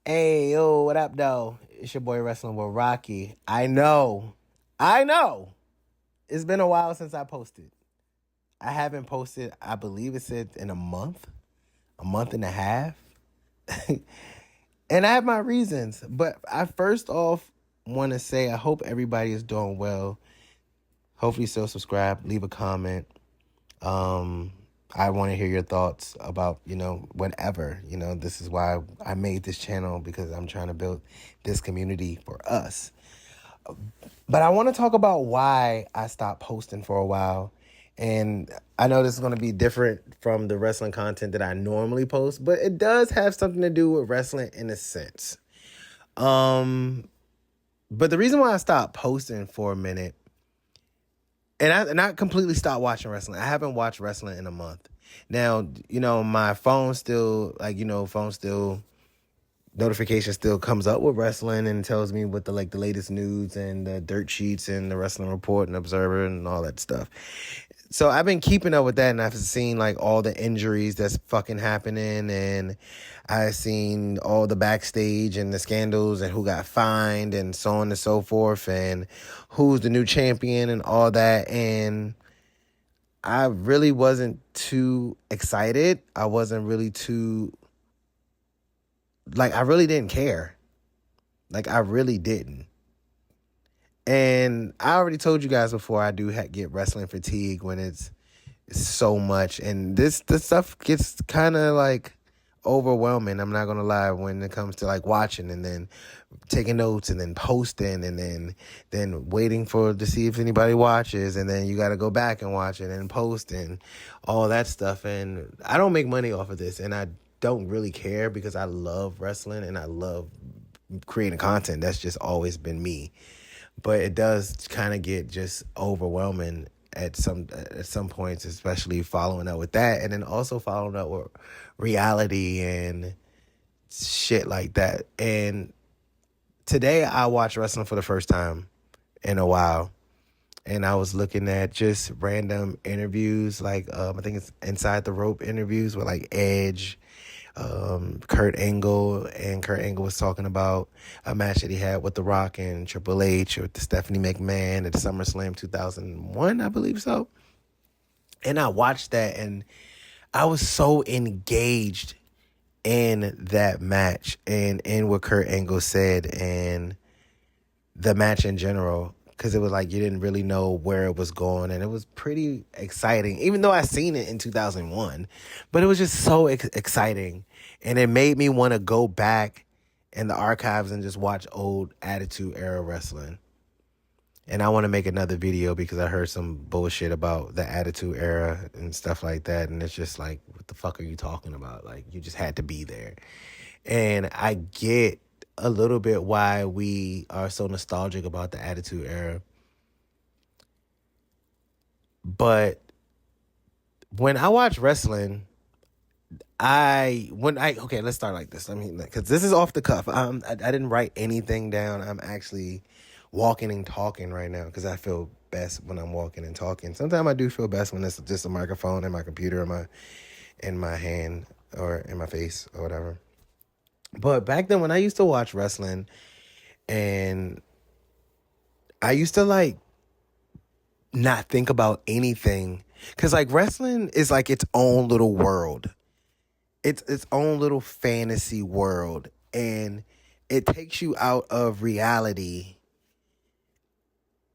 Hey, yo, what up, though? It's your boy Wrestling with Roqky. I know. It's been a while since I posted. I haven't posted, I believe it said in a month and a half. And I have my reasons. But I first off want to say I hope everybody is doing well. Hopefully, still subscribe, leave a comment. Um, I want to hear your thoughts about, whatever. This is why I made this channel because I'm trying to build this community for us. But I want to talk about why I stopped posting for a while. And I know this is going to be different from the wrestling content that I normally post, but it does have something to do with wrestling in a sense. But the reason why I stopped posting for a minute, and I not completely stopped watching wrestling. I haven't watched wrestling in a month. Now, my phone still, phone still, notification still comes up with wrestling and tells me what the latest news and the dirt sheets and the wrestling report and observer and all that stuff. So I've been keeping up with that, and I've seen all the injuries that's fucking happening, and I've seen all the backstage and the scandals and who got fined and so on and so forth, and who's the new champion and all that. And I really wasn't too excited. I wasn't really too, I really didn't care. I really didn't. And I already told you guys before, I do get wrestling fatigue when it's so much. And this stuff gets kind of overwhelming. I'm not going to lie, when it comes to watching and then taking notes and then posting and then waiting to see if anybody watches. And then you got to go back and watch it and post and all that stuff. And I don't make money off of this. And I don't really care because I love wrestling and I love creating content. That's just always been me. But it does kind of get just overwhelming at some points, especially following up with that, and then also following up with reality and shit like that. And today I watched wrestling for the first time in a while, and I was looking at just random interviews, I think it's Inside the Rope interviews with Edge, Kurt Angle, and Kurt Angle was talking about a match that he had with The Rock and Triple H with Stephanie McMahon at SummerSlam 2001, I believe so. And I watched that, and I was so engaged in that match and in what Kurt Angle said and the match in general, because it was you didn't really know where it was going, and it was pretty exciting, even though I seen it in 2001. But it was just so exciting, and it made me want to go back in the archives and just watch old Attitude Era wrestling. And I want to make another video because I heard some bullshit about the Attitude Era and stuff like that, and it's just what the fuck are you talking about? You just had to be there. And I get a little bit why we are so nostalgic about the Attitude Era. But when I watch wrestling, okay, let's start like this. Because this is off the cuff. I didn't write anything down. I'm actually walking and talking right now because I feel best when I'm walking and talking. Sometimes I do feel best when it's just a microphone and my computer in my hand or in my face or whatever. But back then when I used to watch wrestling, and I used to not think about anything, because wrestling is its own little world. It's its own little fantasy world, and it takes you out of reality,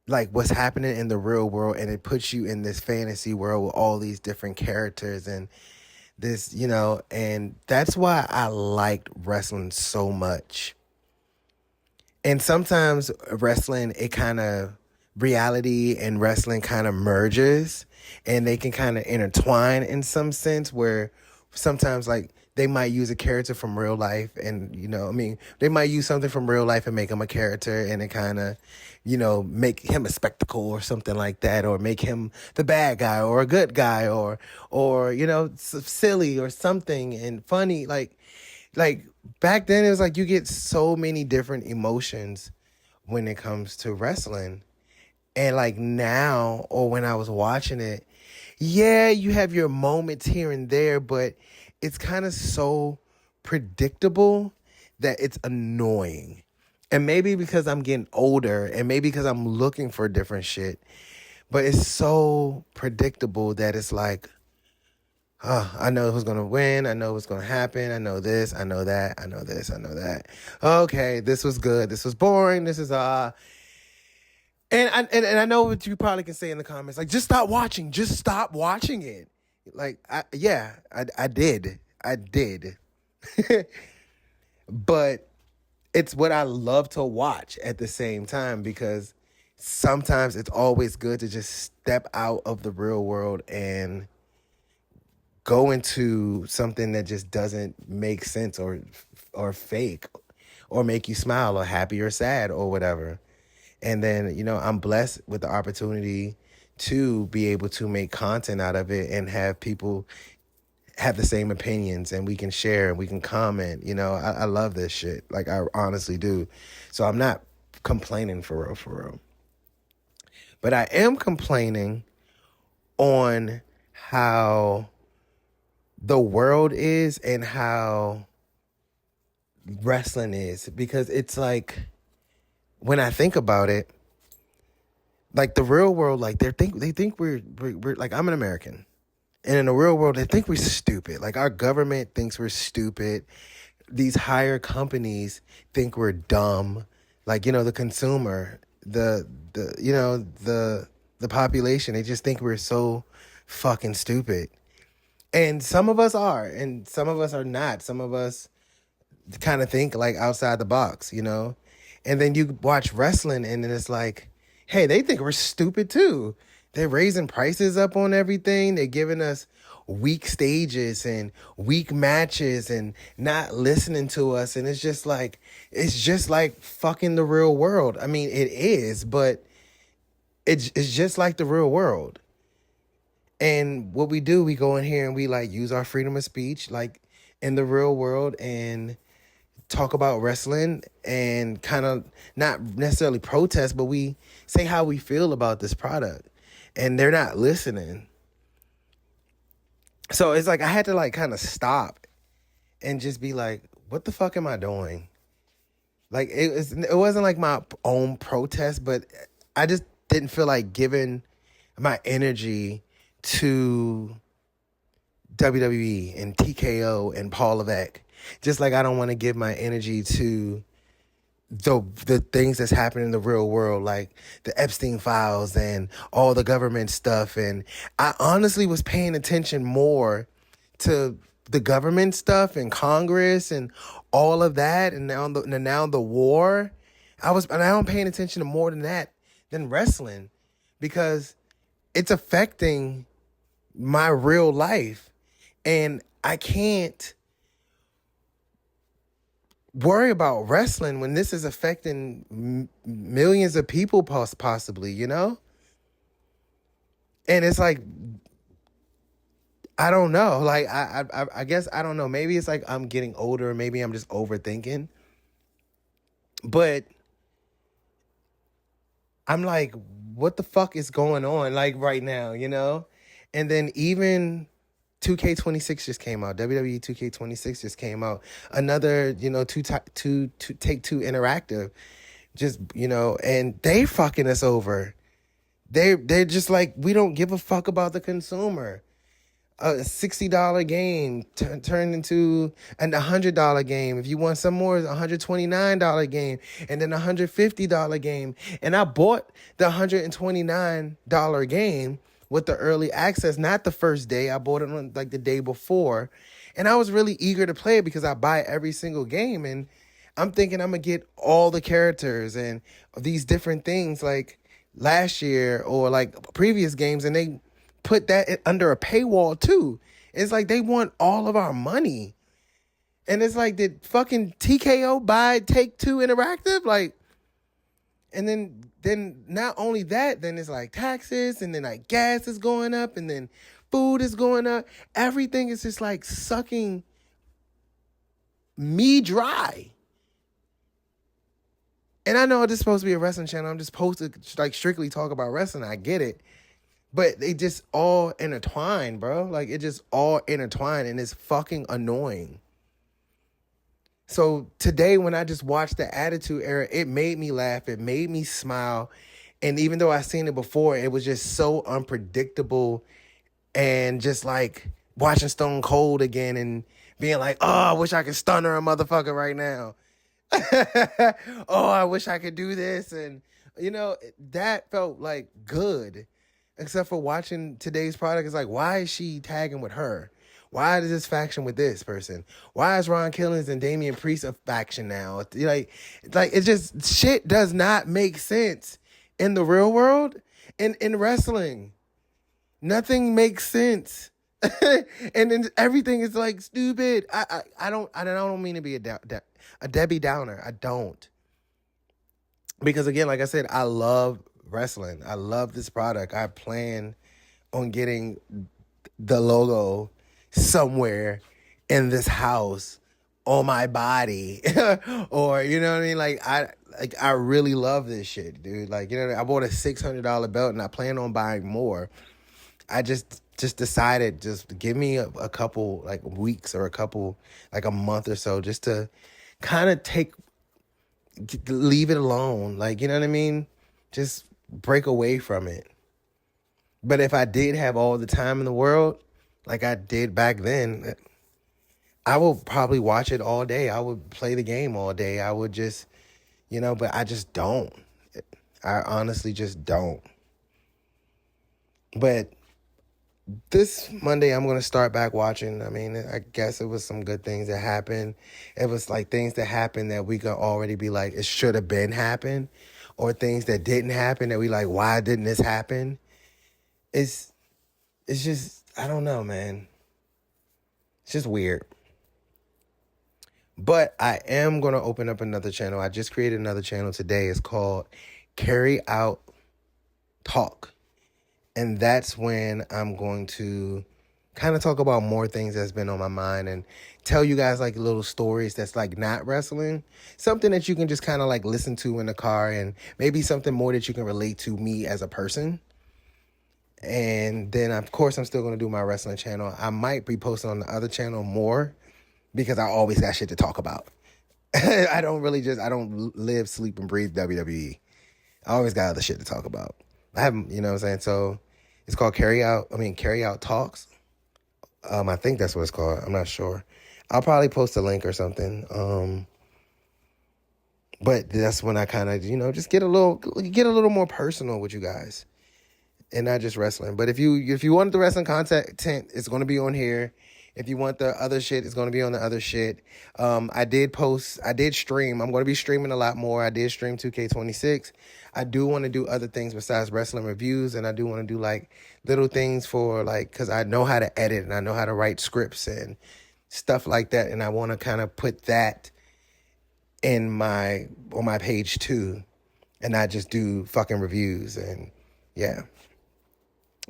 what's happening in the real world, and it puts you in this fantasy world with all these different characters and this, and that's why I liked wrestling so much. And sometimes wrestling, reality and wrestling kind of merges, and they can kind of intertwine in some sense, where sometimes they might use a character from real life and, they might use something from real life and make him a character, and it kind of, make him a spectacle or something like that, or make him the bad guy or a good guy or silly or something and funny. Back then it was you get so many different emotions when it comes to wrestling. And now, or when I was watching it, yeah, you have your moments here and there, but it's kind of so predictable that it's annoying. And maybe because I'm getting older and maybe because I'm looking for different shit, but it's so predictable that it's like, I know who's going to win. I know what's going to happen. I know this. I know that. I know this. I know that. Okay, this was good. This was boring. This is, and I know what you probably can say in the comments, like, just stop watching. Just stop watching it. Like, I did. I did. But it's what I love to watch at the same time, because sometimes it's always good to just step out of the real world and go into something that just doesn't make sense or fake or make you smile or happy or sad or whatever. And then, I'm blessed with the opportunity to be able to make content out of it and have people have the same opinions, and we can share and we can comment. I love this shit. Like, I honestly do. So I'm not complaining for real. But I am complaining on how the world is and how wrestling is, because it's like, when I think about it, like the real world, like they think we're like, I'm an American, and in the real world they think we're stupid. Like, our government thinks we're stupid. These higher companies think we're dumb. Like, the consumer, the population, they just think we're so fucking stupid. And some of us are, and some of us are not. Some of us kind of think like outside the box, And then you watch wrestling and then it's like, hey, they think we're stupid too. They're raising prices up on everything. They're giving us weak stages and weak matches and not listening to us. And it's just like fucking the real world. I mean, it is, but it's just like the real world. And what we do, we go in here and we like use our freedom of speech, like in the real world, and talk about wrestling and kind of not necessarily protest, but we say how we feel about this product, and they're not listening. So it's like I had to like kind of stop and just be like, what the fuck am I doing? Like, it wasn't like my own protest, but I just didn't feel like giving my energy to WWE and TKO and Paul Levesque. Just like I don't want to give my energy to the things that's happening in the real world, like the Epstein files and all the government stuff. And I honestly was paying attention more to the government stuff and Congress and all of that. And now the war, I'm paying attention to more than that than wrestling, because it's affecting my real life. And I can't worry about wrestling when this is affecting millions of people possibly, And it's like, I don't know. Like, I guess, I don't know. Maybe it's like I'm getting older. Maybe I'm just overthinking. But I'm like, what the fuck is going on, like, right now, And then even 2K26 just came out. WWE 2K26 just came out. Another, Take Two Interactive, just, and they fucking us over. They're just like, we don't give a fuck about the consumer. A $60 game turned into a $100 game. If you want some more, it's a $129 game, and then a $150 game. And I bought the $129 game with the early access, not the first day. I bought it on like the day before. And I was really eager to play it because I buy every single game. And I'm thinking I'm going to get all the characters and these different things like last year or like previous games. And they put that under a paywall too. It's like they want all of our money. And it's like, did fucking TKO buy Take Two Interactive? Like, and then not only that, then it's like taxes, and then like gas is going up, and then food is going up. Everything is just like sucking me dry. And I know this is supposed to be a wrestling channel. I'm just supposed to like strictly talk about wrestling. I get it. But they just all intertwine, bro. Like, it just all intertwined, and it's fucking annoying. So today, when I just watched the Attitude Era, it made me laugh. It made me smile. And even though I seen it before, it was just so unpredictable, and just like watching Stone Cold again and being like, oh, I wish I could stun her a motherfucker right now. Oh, I wish I could do this. And, that felt like good. Except for watching today's product, it's like, why is she tagging with her? Why is this faction with this person? Why is Ron Killings and Damian Priest a faction now? It's just shit does not make sense in the real world and in wrestling. Nothing makes sense. And then everything is like stupid. I don't mean to be a Debbie Downer. I don't. Because again, like I said, I love wrestling. I love this product. I plan on getting the logo somewhere in this house on my body. Or, you know what I mean? I really love this shit, dude. Like, I bought a $600 belt and I plan on buying more. I just decided, just give me a couple like weeks or a month or so, just to kind of leave it alone. Like, you know what I mean? Just break away from it. But if I did have all the time in the world, like I did back then, I would probably watch it all day. I would play the game all day. I would just, but I just don't. I honestly just don't. But this Monday, I'm going to start back watching. I mean, I guess it was some good things that happened. It was like things that happened that we could already be like, it should have been happened. Or things that didn't happen that we like, why didn't this happen? It's just, I don't know, man. It's just weird. But I am going to open up another channel. I just created another channel today. It's called Carry Out Talk. And that's when I'm going to kind of talk about more things that's been on my mind and tell you guys like little stories that's like not wrestling. Something that you can just kind of like listen to in the car, and maybe something more that you can relate to me as a person. And then, of course, I'm still going to do my wrestling channel. I might be posting on the other channel more because I always got shit to talk about. I don't live, sleep, and breathe WWE. I always got other shit to talk about. I haven't, you know what I'm saying? So it's called Carry Out Talks. I think that's what it's called. I'm not sure. I'll probably post a link or something. But that's when I kind of, just get a little more personal with you guys, and not just wrestling. But if you want the wrestling content, it's going to be on here. If you want the other shit, it's going to be on the other shit. I did stream. I'm going to be streaming a lot more. I did stream 2K26. I do want to do other things besides wrestling reviews, and I do want to do like little things for because I know how to edit and I know how to write scripts and stuff like that, and I want to kind of put that on my page too, and not just do fucking reviews and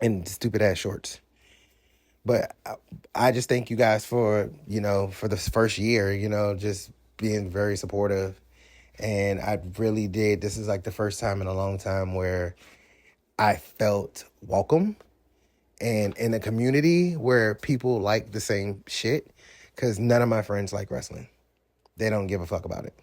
and stupid ass shorts. But I just thank you guys for this first year, just being very supportive. And I really did. This is like the first time in a long time where I felt welcome and in a community where people like the same shit, because none of my friends like wrestling. They don't give a fuck about it.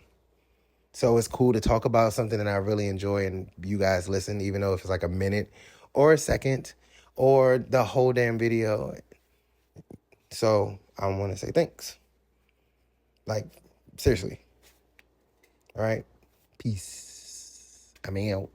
So it's cool to talk about something that I really enjoy and you guys listen, even though if it's like a minute or a second or the whole damn video. So I want to say thanks. Like, seriously. All right. Peace. I'm out.